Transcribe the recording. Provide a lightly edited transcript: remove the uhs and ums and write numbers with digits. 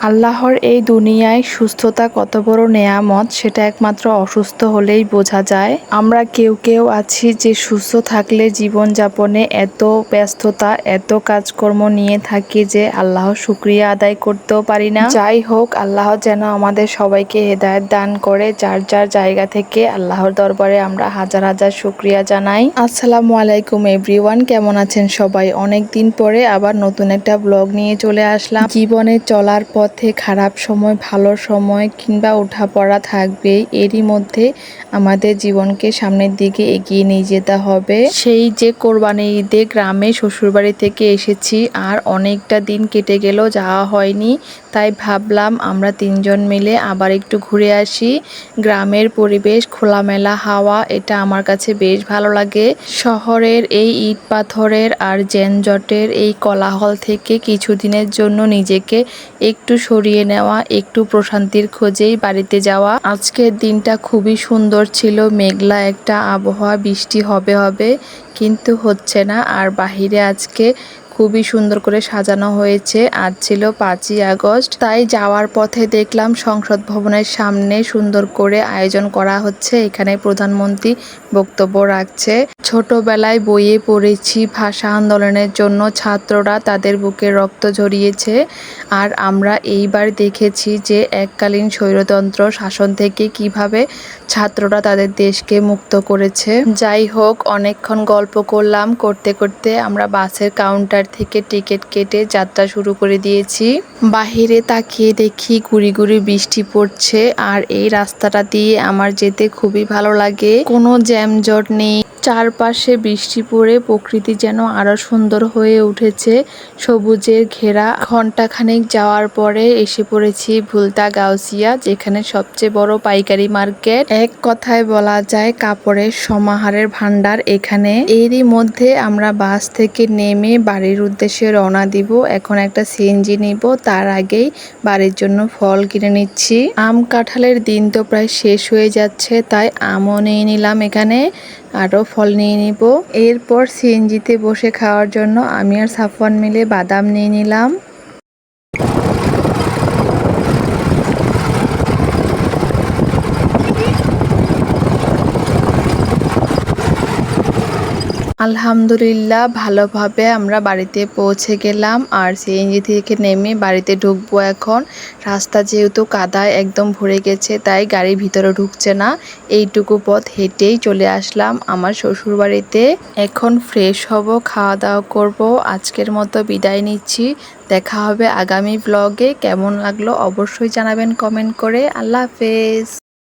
আল্লাহর এই দুনিয়ায় সুস্থতা কত বড় নেয়ামত সেটা একমাত্র অসুস্থ হলেই বোঝা যায়। আমরা কেউ কেউ আছি যে সুস্থ থাকলে জীবনযাপনে এত ব্যস্ততা এত কাজকর্ম নিয়ে থাকি যে আল্লাহর শুকরিয়া আদায় করতেও পারি না। যাই হোক, আল্লাহ যেন আমাদের সবাইকে হেদায়েত দান করে। যার যার জায়গা থেকে আল্লাহর দরবারে আমরা হাজার হাজার শুকরিয়া জানাই। আসসালামু আলাইকুম এভরিওয়ান, কেমন আছেন সবাই? অনেক দিন পরে আবার নতুন একটা ব্লগ নিয়ে চলে আসলাম। জীবনে চলার পথে খারাপ সময় ভালো সময় কিংবা ওঠাপড়া থাকবেই, এরই মধ্যে আমাদের জীবনকে সামনের দিকে এগিয়ে নিয়ে যেতে হবে। সেই যে কোরবানির ঈদে গ্রামে শ্বশুরবাড়ি থেকে এসেছি, আর অনেকটা দিন কেটে গেল যাওয়া হয়নি, তাই ভাবলাম আমরা তিনজন মিলে আবার একটু ঘুরে আসি। গ্রামের পরিবেশ, খোলামেলা হাওয়া, এটা আমার কাছে বেশ ভালো লাগে। শহরের এই ইট পাথরের আর যানজটের এই কোলাহল থেকে কিছুদিনের জন্য নিজেকে একটু সরিয়ে নেওয়া, একটু প্রশান্তির খোঁজেই বাড়িতে যাওয়া। আজকের দিনটা খুবই সুন্দর ছিল, মেঘলা একটা আবহাওয়া, বৃষ্টি হবে হবে কিন্তু হচ্ছে না। আর বাহিরে আজকে খুবই সুন্দর করে সাজানো হয়েছে। আজ ছিল 5ই আগস্ট, তাই যাওয়ার পথে দেখলাম সংসদ ভবনের সামনে সুন্দর করে আয়োজন করা হচ্ছে। এখানে প্রধানমন্ত্রী বক্তব্য রাখছে। ছোটবেলায় বইয়ে পড়েছি ভাষা আন্দোলনের জন্য ছাত্ররা তাদের বুকে রক্ত ঝরিয়েছে, আর আমরা এইবার দেখেছি যে এককালীন স্বৈরতন্ত্র শাসন থেকে কিভাবে ছাত্ররা তাদের দেশকে মুক্ত করেছে। যাই হোক, অনেকক্ষণ গল্প করলাম, করতে করতে আমরা বাসের কাউন্টার থেকে টিকিট কেটে যাত্রা শুরু করে দিয়েছি। বাহিরে তাকিয়ে দেখি গুড়ি গুড়ি বৃষ্টি পড়ছে, আর এই রাস্তাটা দিয়ে আমার যেতে খুবই ভালো লাগে। কোনো জ্যামজট নেই, চারপাশে বৃষ্টি পড়ে প্রকৃতি যেন আরো সুন্দর হয়ে উঠেছে, সবুজের ঘেরা। ঘন্টাখানেক যাওয়ার পরে এসে পড়েছি ভুলতা গাউসিয়া, যেখানে সবচেয়ে বড় পাইকারি মার্কেট। এক কথায় বলা যায় কাপড়ের সমাহারের ভান্ডার এখানে। এরই মধ্যে আমরা বাস থেকে নেমে বাড়ির উদ্দেশ্যে রওনা দিব। এখন একটা সিএনজি নিব, তার আগেই বাড়ির জন্য ফল কিনে নিচ্ছি। আম কাঁঠালের দিন তো প্রায় শেষ হয়ে যাচ্ছে, তাই আমও নিয়ে নিলাম এখানে, আরও ফল নিয়ে নিব। এরপর সিএনজিতে বসে খাওয়ার জন্য আমি আর সাফওয়ান মিলে বাদাম নিয়ে নিলাম। আলহামদুলিল্লাহ, ভালোভাবে আমরা বাড়িতে পৌঁছে গেলাম। আর সিএনজি থেকে নেমে বাড়িতে ঢুকবো এখন। রাস্তা যেহেতু কাদায় একদম ভরে গেছে, তাই গাড়ি ভিতরে ঢুকছে না। এইটুকু পথ হেঁটেই চলে আসলাম আমার শ্বশুর বাড়িতে। এখন ফ্রেশ হব, খাওয়া দাওয়া করব। আজকের মতো বিদায় নিচ্ছি, দেখা হবে আগামী ব্লগে। কেমন লাগলো অবশ্যই জানাবেন কমেন্ট করে। আল্লাহ হাফেজ।